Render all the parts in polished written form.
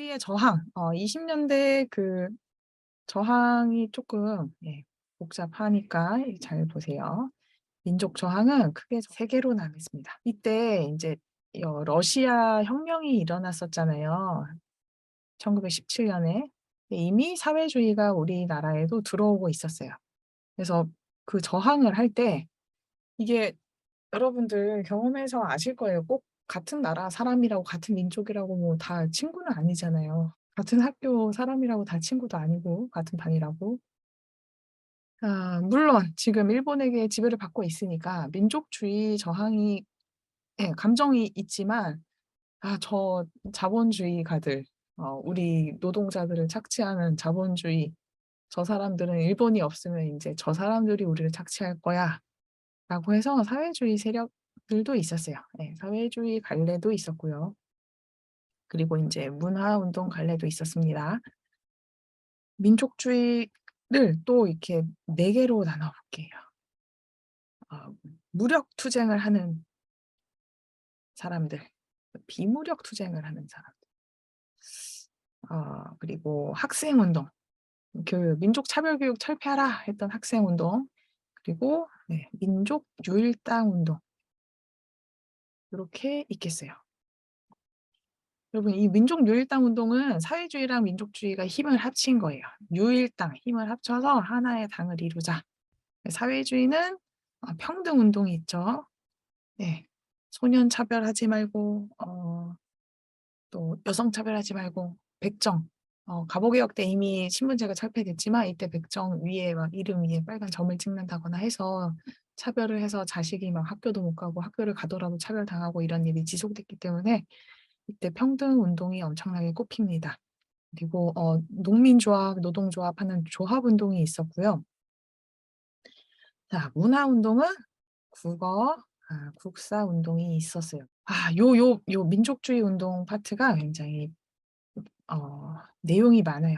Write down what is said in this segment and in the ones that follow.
우리의 저항 20 년대 그 저항이 조금 복잡하니까 잘 보세요. 민족 저항은 크게 세 개로 나뉘습니다. 이때 인제 러시아 혁명이 일어났었잖아요. 1917 년에. 이미 사회주의가 우리나라에도 들어오고 있었어요. 그래서 그 저항을 할 때 이게 여러분들 경험해서 아실 거예요. 꼭 같은 나라 사람이라고 같은 민족이라고 뭐 다 친구는 아니잖아요. 같은 학교 사람이라고 다 친구도 아니고 같은 반이라고. 물론 지금 일본에게 지배를 받고 있으니까 민족주의 저항이 감정이 있지만 저 자본주의가들 우리 노동자들을 착취하는 자본주의 저 사람들은 일본이 없으면 인제 '저 사람들이 우리를 착취할 거야.'라고 해서 사회주의 세력들도 있었어요. 사회주의 갈래도 있었고요. 그리고 인제 문화운동 갈래도 있었습니다. 민족주의를 또 이렇게 4 개로 나눠 볼게요. 무력 투쟁을 하는 사람들, 비무력 투쟁을 하는 사람들, 그리고 학생운동, 민족 차별교육 철폐하라 했던 학생운동, 그리고 민족 유일당 운동 요렇게 있겠어요. 여러분 이 민족 유일당 운동은 사회주의랑 민족주의가 힘을 합친 거예요. 유일당 힘을 합쳐서 하나의 당을 이루자. 사회주의는 평등 운동이 있죠. 네. 소년 차별하지 말고 또 여성 차별하지 말고 백정 갑오개혁 때 이미 신분제가 철폐됐지만 이때 백정 위에 막 이름 위에 빨간 점을 찍는다거나 해서 차별을 해서 자식이 막 학교도 못 가고 학교를 가더라도 차별당하고 이런 일이 지속됐기 때문에 이때 평등 운동이 엄청나게 꼽힙니다. 그리고 농민조합, 노동조합 하는 조합 운동이 있었고요. 자 문화운동은 국어, 국사 운동이 있었어요. 요 민족주의 운동 파트가 굉장히 내용이 많아요.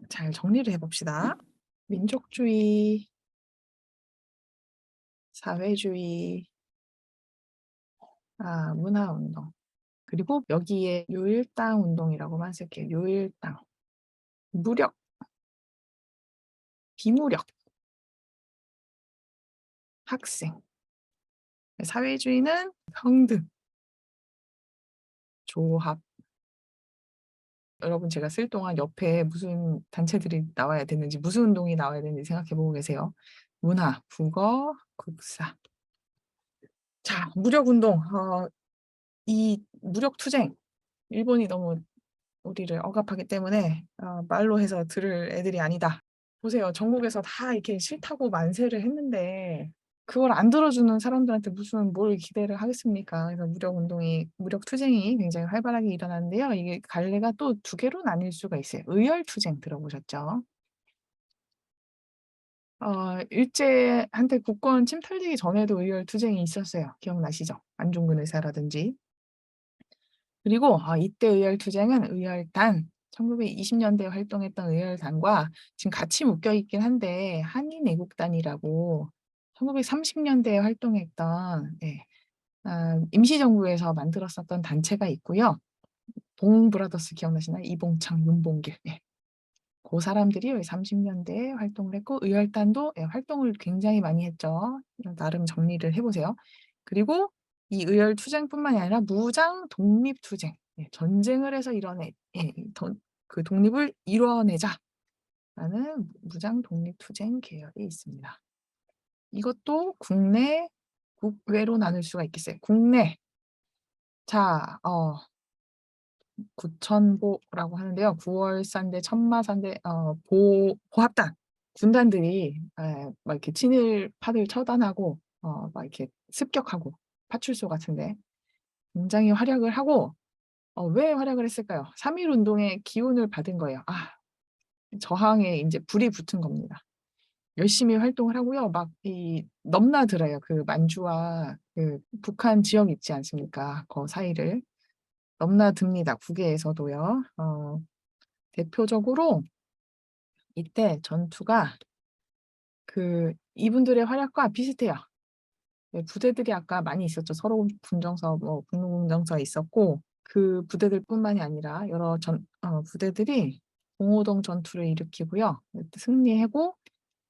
잘 정리를 해 봅시다. 민족주의, 사회주의, 문화운동, 그리고 여기에 요일당 운동이라고만 쓸게요. 요일당. 무력, 비무력, 학생. 사회주의는 평등, 조합. 여러분 제가 쓸 동안 옆에 무슨 단체들이 나와야 되는지 무슨 운동이 나와야 되는지 생각해 보고 계세요. 문화, 국어, 국사. 자 무력운동. 이 무력투쟁 일본이 너무 우리를 억압하기 때문에 말로 해서 들을 애들이 아니다. 보세요. 전국에서 다 이렇게 싫다고 만세를 했는데 그걸 안 들어주는 사람들한테 무슨 뭘 기대를 하겠습니까. 그래서 무력투쟁이 굉장히 활발하게 일어나는데요. 이게 갈래가 또 2 개로 나뉠 수가 있어요. 의열투쟁 들어보셨죠? 일제한테 국권 침탈되기 전에도 의열투쟁이 있었어요. 기억나시죠? 안중근 의사라든지. 그리고 이때 의열투쟁은 의열단 1920 년대에 활동했던 의열단과 지금 같이 묶여 있긴 한데 한인애국단이라고 1930 년대에 활동했던 임시정부에서 만들었었던 단체가 있고요. 봉브라더스 기억나시나요? 이봉창, 윤봉길. 고 사람들이 왜 30 년대에 활동을 했고 의열단도 활동을 굉장히 많이 했죠. 나름 정리를 해 보세요. 그리고 이 의열 투쟁뿐만이 아니라 무장 독립 투쟁. 전쟁을 해서 그 독립을 이뤄내자라는 무장 독립 투쟁 계열이 있습니다. 이것도 국내, 국외로 나눌 수가 있겠어요. 국내. 자 구천보라고 하는데요. 구월산대, 천마산대 보합단 군단들이 막 이렇게 친일파들 처단하고 막 이렇게 습격하고 파출소 같은데 굉장히 활약을 하고 왜 활약을 했을까요? 3.1 운동의 기운을 받은 거예요. 저항에 인제 불이 붙은 겁니다. 열심히 활동을 하고요. 막 넘나들어요. 그 만주와 그 북한 지역 있지 않습니까? 그 사이를. 넘나듭니다. 국외에서도요. 대표적으로 이때 전투가 이분들의 활약과 비슷해요. 부대들이 아까 많이 있었죠. 서로 분정서, 뭐 북로분정서 있었고 그 부대들뿐만이 아니라 여러 부대들이 봉오동 전투를 일으키고요. 승리하고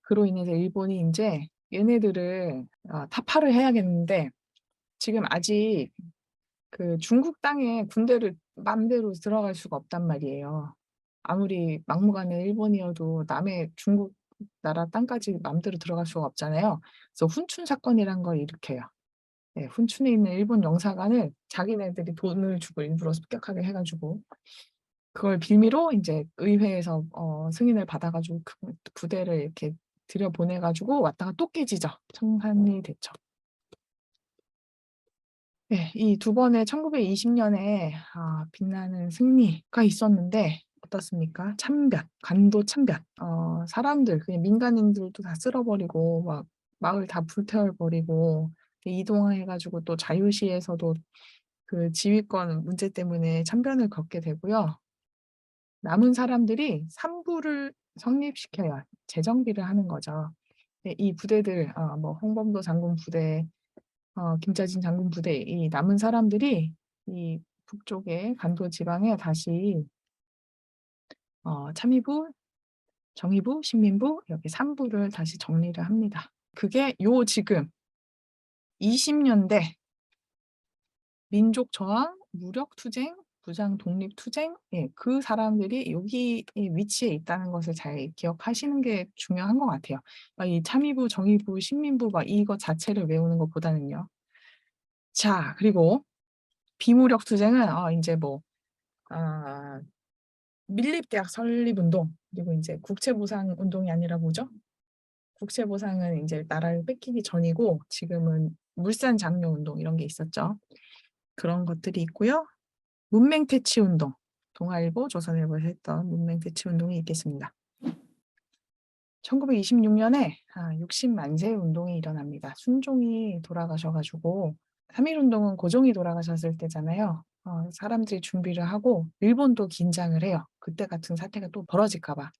그로 인해서 일본이 인제 얘네들을 타파를 해야겠는데 지금 아직 그 중국 땅에 군대를 맘대로 들어갈 수가 없단 말이에요. 아무리 막무가내 일본이어도 남의 중국 나라 땅까지 맘대로 들어갈 수가 없잖아요. 그래서 훈춘 사건이란 걸 일으켜요. 예, 훈춘에 있는 일본 영사관을 자기네들이 돈을 주고 일부러 습격하게 해 가지고 그걸 빌미로 인제 의회에서 승인을 받아 가지고 그 부대를 이렇게 들여보내 가지고 왔다가 또 깨지죠. 청산리 대첩. 네. 이 두 번의 1920 년에 빛나는 승리가 있었는데 어떻습니까? 참변, 간도 참변. 사람들 그냥 민간인들도 다 쓸어 버리고 막 마을 다 불태워 버리고 이동해 가지고 또 자유시에서도 그 지휘권 문제 때문에 참변을 겪게 되고요. 남은 사람들이 3 부를 성립시켜요. 재정비를 하는 거죠. 네, 이 부대들 뭐 홍범도 장군 부대 김짜진 장군 부대 이 남은 사람들이 이 북쪽의 간도 지방에 다시 참의부, 정의부, 신민부 이렇게 3 부를 다시 정리를 합니다. 그게 지금 20 년대 민족 저항, 무력 투쟁, 부장 독립 투쟁 그 사람들이 여기 이 위치에 있다는 것을 잘 기억하시는 게 중요한 것 같아요. 이 참의부, 정의부, 신민부 막 이거 자체를 외우는 것보다는요. 자 그리고 비무력 투쟁은 인제 뭐 아 밀립대학 설립운동 그리고 인제 국채보상 운동이 아니라 뭐죠? 국채보상은 인제 나라를 뺏기기 전이고 지금은 물산장려운동 이런 게 있었죠. 그런 것들이 있고요. 문맹퇴치운동. 동아일보, 조선일보에서 했던 문맹퇴치운동이 있겠습니다. 1926 년에 60만 세 운동이 일어납니다. 순종이 돌아가셔 가지고 3.1 운동은 고종이 돌아가셨을 때잖아요. 사람들이 준비를 하고 일본도 긴장을 해요. 그때 같은 사태가 또 벌어질까 봐.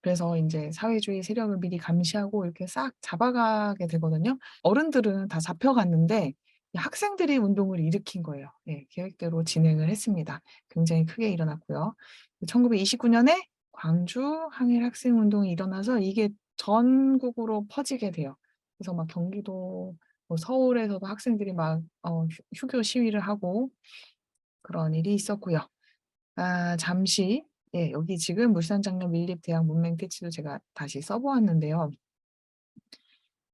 그래서 인제 사회주의 세력을 미리 감시하고 이렇게 싹 잡아가게 되거든요. 어른들은 다 잡혀갔는데 이 학생들이 운동을 일으킨 거예요. 예. 계획대로 진행을 했습니다. 굉장히 크게 일어났고요. 1929 년에 광주 항일 학생 운동이 일어나서 이게 전국으로 퍼지게 돼요. 그래서 막 경기도 뭐 서울에서도 학생들이 막 휴교 시위를 하고 그런 일이 있었고요. 잠시 여기 지금 물산장려 밀립대학 문맹 퇴치도 제가 다시 써 보았는데요.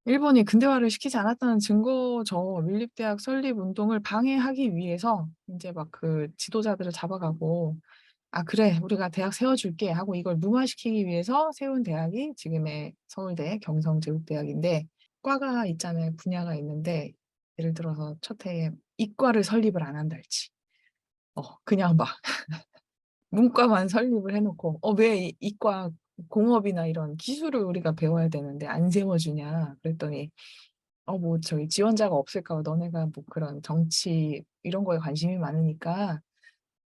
일본이 근대화를 시키지 않았다는 증거죠. 밀립대학 설립 운동을 방해하기 위해서 인제 막 그 지도자들을 잡아가고 "아 그래. 우리가 대학 세워 줄게." 하고 이걸 무마시키기 위해서 세운 대학이 지금의 서울대 경성제국대학인데 과가 있잖아요. 분야가 있는데 예를 들어서 첫 해에 이과를 설립을 안 한다 할지 그냥 막 문과만 설립을 해 놓고 왜 이과 공업이나 이런 기술을 우리가 배워야 되는데 안 세워 주냐." 그랬더니 뭐 저기 "지원자가 없을까 봐 너네가 뭐 그런 정치 이런 거에 관심이 많으니까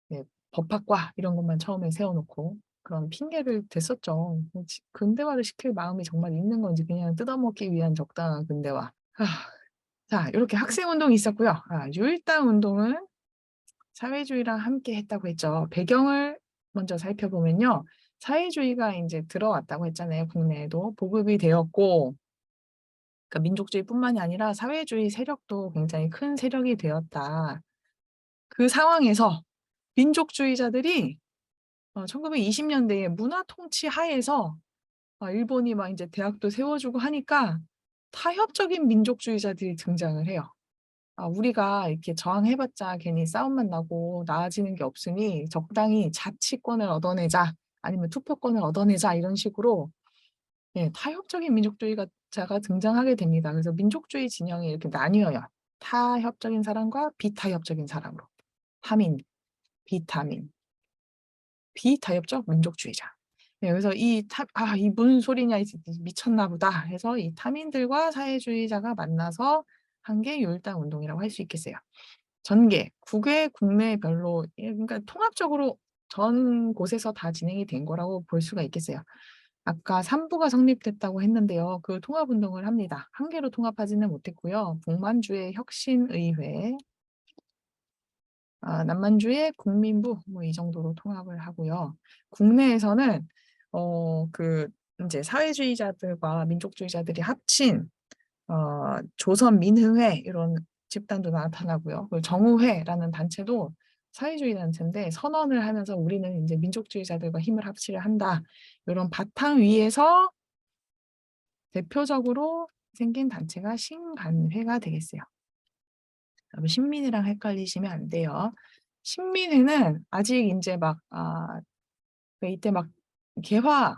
네 법학과 이런 것만 처음에 세워 놓고." 그런 핑계를 댔었죠. 근대화를 시킬 마음이 정말 있는 건지 그냥 뜯어먹기 위한 적당한 근대화. 자 요렇게 학생 운동이 있었고요. 유일당 운동은 사회주의랑 함께 했다고 했죠. 배경을 먼저 살펴보면요. 사회주의가 인제 들어왔다고 했잖아요, 국내에도. 보급이 되었고 그러니까 민족주의뿐만이 아니라 사회주의 세력도 굉장히 큰 세력이 되었다. 그 상황에서 민족주의자들이 1920 년대에 문화 통치 하에서 일본이 막 인제 대학도 세워 주고 하니까 타협적인 민족주의자들이 등장을 해요. 우리가 이렇게 저항해 봤자 괜히 싸움만 나고 나아지는 게 없으니 적당히 자치권을 얻어내자 아니면 투표권을 얻어내자 이런 식으로 타협적인 민족주의가 자가 등장하게 됩니다. 그래서 민족주의 진영이 이렇게 나뉘어요. 타협적인 사람과 비타협적인 사람으로. 타민, 비타민, 비타협적 민족주의자. 네 그래서 이 무슨 소리냐 이 미쳤나 보다 해서 이 타민들과 사회주의자가 만나서 한 게 유일당 운동이라고 할 수 있겠어요. 전개, 국외 국내별로 그러니까 통합적으로 전 곳에서 다 진행이 된 거라고 볼 수가 있겠어요. 아까 3 부가 성립됐다고 했는데요. 그 통합 운동을 합니다. 한 개로 통합하지는 못했고요. 북만주의 혁신의회 남만주의 국민부 뭐 이 정도로 통합을 하고요. 국내에서는 그 인제 사회주의자들과 민족주의자들이 합친 조선민흥회 이런 집단도 나타나고요. 그리고 정의회라는 단체도 사회주의 단체인데 선언을 하면서 "우리는 인제 민족주의자들과 힘을 합치려 한다." 요런 바탕 위에서 대표적으로 생긴 단체가 신간회가 되겠어요. 여러분 신민회랑 헷갈리시면 안 돼요. 신민회는 아직 인제 막 이때 막 개화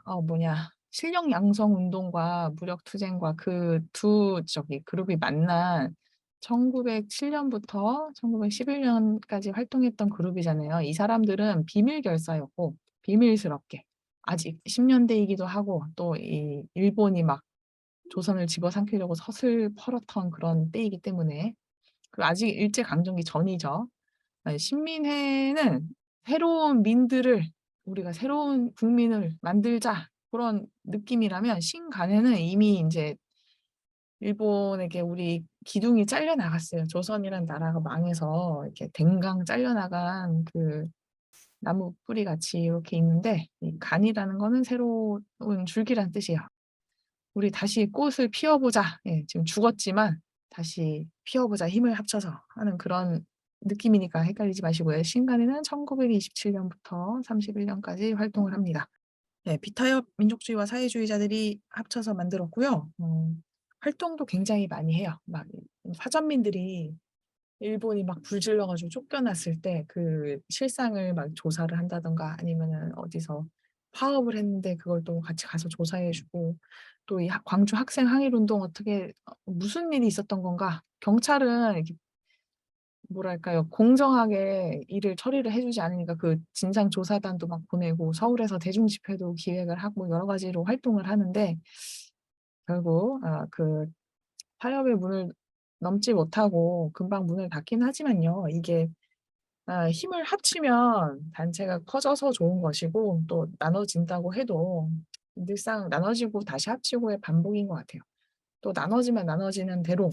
실력 양성 운동과 무력 투쟁과 그 두 그룹이 만난 1907 년부터 1911 년까지 활동했던 그룹이잖아요. 이 사람들은 비밀 결사였고 비밀스럽게 아직 10 년대이기도 하고 또 이 일본이 막 조선을 집어삼키려고 섯을 펄었던 그런 때이기 때문에 아직 일제 강점기 전이죠. 신민회는 새로운 민들을 '우리가 새로운 국민을 만들자.' 그런 느낌이라면 신간회는 이미 인제 일본에게 우리 기둥이 잘려 나갔어요. 조선이란 나라가 망해서 이렇게 댕강 잘려 나간 그 나무 뿌리같이 이렇게 있는데 이 간이라는 거는 새로운 줄기란 뜻이에요. '우리 다시 꽃을 피워 보자.' 예 지금 죽었지만 '다시 피워 보자 힘을 합쳐서.' 하는 그런 느낌이니까 헷갈리지 마시고요. 신간에는 1927 년부터 31 년까지 활동을 합니다. 예 비타협 민족주의와 사회주의자들이 합쳐서 만들었고요. 활동도 굉장히 많이 해요. 막 화전민들이 일본이 막 불질러 가지고 쫓겨났을 때 그 실상을 막 조사를 한다든가 아니면은 어디서 파업을 했는데 그걸 또 같이 가서 조사해 주고 또 이 광주 학생 항일 운동 어떻게 무슨 일이 있었던 건가 경찰은 이렇게 뭐랄까요 공정하게 일을 처리를 해 주지 않으니까 그 진상 조사단도 막 보내고 서울에서 대중 집회도 기획을 하고 여러 가지로 활동을 하는데 결국 타협의 문을 넘지 못하고 금방 문을 닫긴 하지만요. 이게 힘을 합치면 단체가 커져서 좋은 것이고 또 나눠진다고 해도 늘상 나눠지고 다시 합치고의 반복인 것 같아요. 또 나눠지면 나눠지는 대로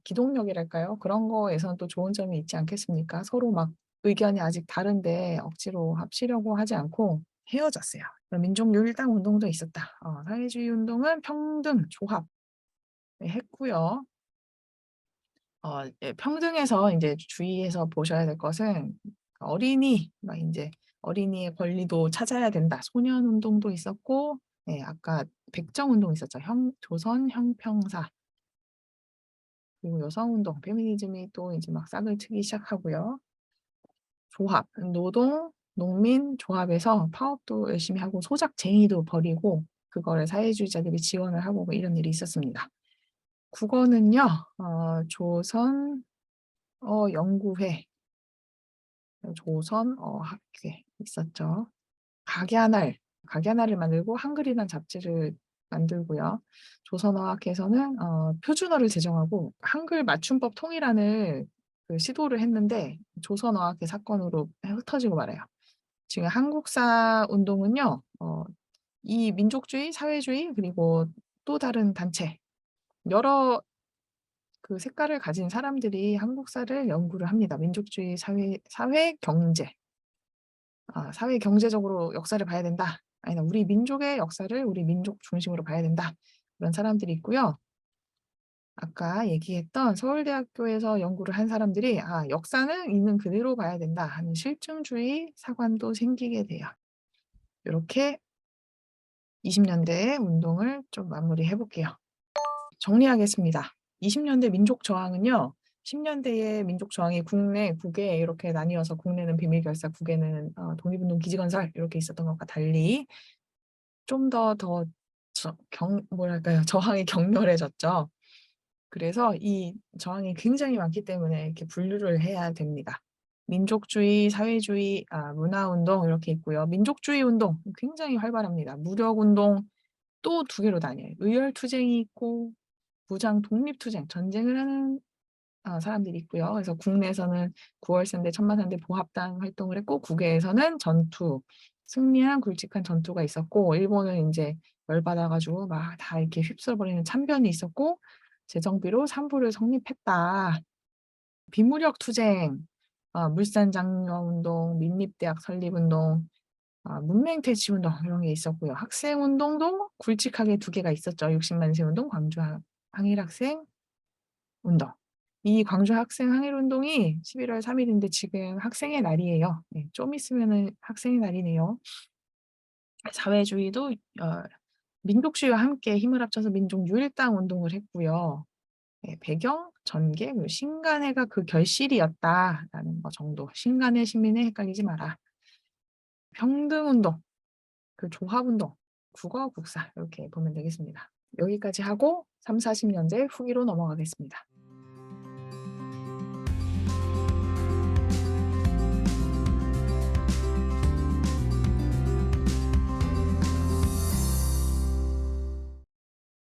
기동력이랄까요? 그런 거에선 또 좋은 점이 있지 않겠습니까? 서로 막 의견이 아직 다른데 억지로 합치려고 하지 않고 헤어졌어요. 민족유일당 운동도 있었다. 사회주의 운동은 평등, 조합 했고요. 예 평등에서 인제 주의해서 보셔야 될 것은 어린이 막 인제 '어린이의 권리도 찾아야 된다.' 소년 운동도 있었고 예 아까 백정 운동 있었죠. 조선 형평사 그리고 여성 운동 페미니즘이 또 이제 막 싹을 트기 시작하고요. 조합, 노동, 농민 조합에서 파업도 열심히 하고 소작쟁이도 벌이고 그거를 사회주의자들이 지원을 하고 뭐 이런 일이 있었습니다. 국어는요. 조선 연구회 조선 어학회 있었죠. 각야날, 각야날을 만들고 한글이라는 잡지를 만들고요. 조선어학회에서는 표준어를 제정하고 한글 맞춤법 통일안을 시도를 했는데 조선어학회 사건으로 흩어지고 말아요. 지금 한국사 운동은요. 이 민족주의, 사회주의 그리고 또 다른 단체 여러 색깔을 가진 사람들이 한국사를 연구를 합니다. 민족주의 사회 경제. '사회 경제적으로 역사를 봐야 된다.' 아니다 '우리 민족의 역사를 우리 민족 중심으로 봐야 된다.' 그런 사람들이 있고요. 아까 얘기했던 서울대학교에서 연구를 한 사람들이 '아 역사는 있는 그대로 봐야 된다.' 하는 실증주의 사관도 생기게 돼요. 요렇게 20 년대의 운동을 좀 마무리해 볼게요. 정리하겠습니다. 20 년대 민족 저항은요. 10 년대의 민족 저항이 국내, 국외 이렇게 나뉘어서 국내는 비밀결사, 국외는 독립운동 기지건설 이렇게 있었던 것과 달리 좀 더 뭐랄까요? 저항이 격렬해졌죠. 그래서 이 저항이 굉장히 많기 때문에 이렇게 분류를 해야 됩니다. 민족주의, 사회주의, 문화운동 이렇게 있고요. 민족주의 운동 굉장히 활발합니다. 무력운동 또 두 개로 나뉘어요. 의열투쟁이 있고 무장 독립투쟁, 전쟁을 하는 사람들이 있고요. 그래서 국내에서는 9월 산대, 천마산대 보합단 활동을 했고 국외에서는 전투, 승리한 굵직한 전투가 있었고 일본은 인제 열받아 가지고 막 다 이렇게 휩쓸어 버리는 참변이 있었고 재정비로 3 부를 성립했다. 비무력 투쟁 물산장려운동, 민립대학 설립운동, 문맹퇴치운동 이런 게 있었고요. 학생운동도 굵직하게 두 개가 있었죠. 60만세운동, 광주 항일학생 운동. 이 광주 학생 항일운동이 11월 3일인데 지금 학생의 날이에요. 네, 좀 있으면은 학생의 날이네요. 사회주의도 민족주의와 함께 힘을 합쳐서 민족유일당 운동을 했고요. 네, 배경, 전개, 그리고 신간회가 그 결실이었다라는 거 정도. 신간회, 신민회 헷갈리지 마라. 평등운동, 그 조합운동, 국어, 국사 이렇게 보면 되겠습니다. 여기까지 하고 3, 40년대 후기로 넘어가겠습니다.